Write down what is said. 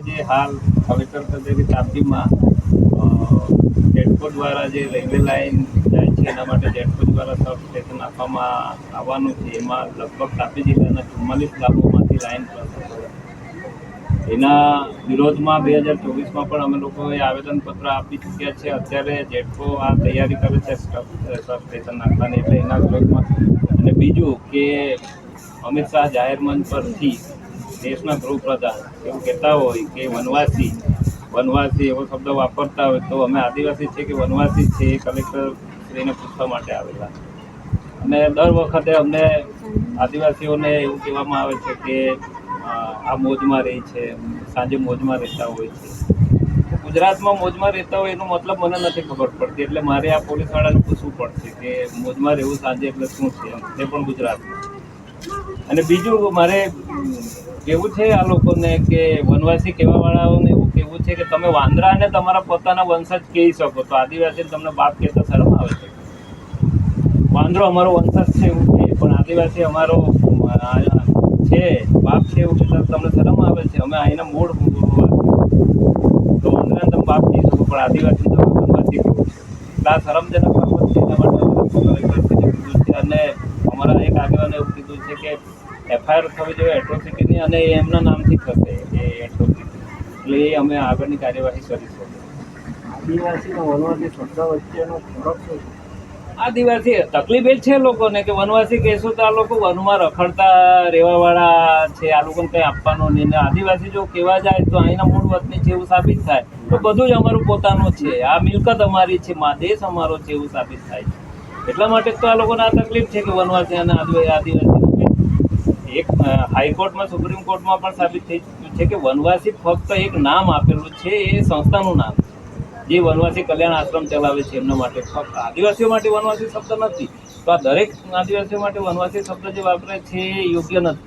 જે હાલ કલેક્ટર કચેરી તાપીમાં જેટકો દ્વારા જે રેલવે લાઇન જાય છે એના માટે જેટકો દ્વારા સબ સ્ટેશન આપવામાં આવવાનું છે. એમાં લગભગ તાપી જિલ્લાના 44 ગામોમાંથી લાઇન પસાર એના વિરોધમાં 2024માં પણ અમે લોકોએ આવેદનપત્ર આપી ચૂક્યા છે. અત્યારે જેટકો આ તૈયારી કરે છે સબ સ્ટેશન નાખવાની, એટલે એના વિરોધમાં. અને બીજું કે અમિત શાહ જાહેર મંચ પરથી દેશના ગૃહપ્રધાન એવું કહેતા હોય કે વનવાસી એવો શબ્દ વાપરતા હોય, તો અમે આદિવાસી છે કે વનવાસી છે એ કલેક્ટરશ્રીને પૂછવા માટે આવેલા. અને દર વખતે અમને આદિવાસીઓને એવું કહેવામાં આવે છે કે આ મોજમાં રહે છે, સાંજે મોજમાં રહેતા હોય છે. ગુજરાતમાં મોજમાં રહેતા હોય એનો મતલબ મને નથી ખબર પડતી, એટલે મારે આ પોલીસવાળાને પૂછવું પડશે કે મોજમાં રહેવું સાંજે એટલે શું છે, તે પણ ગુજરાતમાં. અને બીજું મારે કહેવું છે આ લોકોને કે વનવાસી કહેવાવાળાઓને એવું કહેવું છે કે તમે વાંદરાને તમારા પોતાના વંશજ કહી શકો, તો આદિવાસીને તમને બાપ કહેતા શરમ આવે છે? વાંદરો અમારો વંશજ છે એવું કહે, પણ આદિવાસી અમારો છે બાપ છે એવું કહેતા તમને શરમ આવે છે? અમે અહીંના મૂળ તો વાંદરાને તમે બાપ કહી શકો, પણ આદિવાસીને તમે વનવાસી કહો છો. એટલે આ શરમજનક બાબત છે. એના માટે કીધું છે. અને અમારા એક આગેવાને એવું કીધું છે કે FIR થવી જોઈએ એટ્રોસિટીની, અને એમના નામથી થશે એ એટ્રોસિટી. એટલે એ અમે આગળની કાર્યવાહી કરીશું. આદિવાસી અને વનવાસી શબ્દ વચ્ચેનો ફરક શું છે? આદિવાસી તકલીફ એ છે લોકોને કે વનવાસી કહેશું તો આ લોકો વનમાં રખડતા રહેવાવાળા છે, આ લોકોને કંઈ આપવાનું નહીં. ને આદિવાસી જો કહેવા જાય તો અહીંના મૂળ વતની છે એવું સાબિત થાય, તો બધું જ અમારું પોતાનું છે, આ મિલકત અમારી છે, દેશ અમારો છે એવું સાબિત થાય છે. એટલા માટે તો આ લોકોને આ તકલીફ છે કે વનવાસી અને આદિવાસી. એક હાઈકોર્ટમાં, સુપ્રીમ કોર્ટમાં પણ સાબિત થઈ ચૂક્યું છે કે વનવાસી ફક્ત એક નામ આપેલું છે, એ સંસ્થાનું નામ છે જે વનવાસી કલ્યાણ આશ્રમ ચલાવે છે એમના માટે. ફક્ત આદિવાસીઓ માટે વનવાસી શબ્દ નથી. તો આ દરેક આદિવાસીઓ માટે વનવાસી શબ્દ જે વાપરે છે એ યોગ્ય નથી.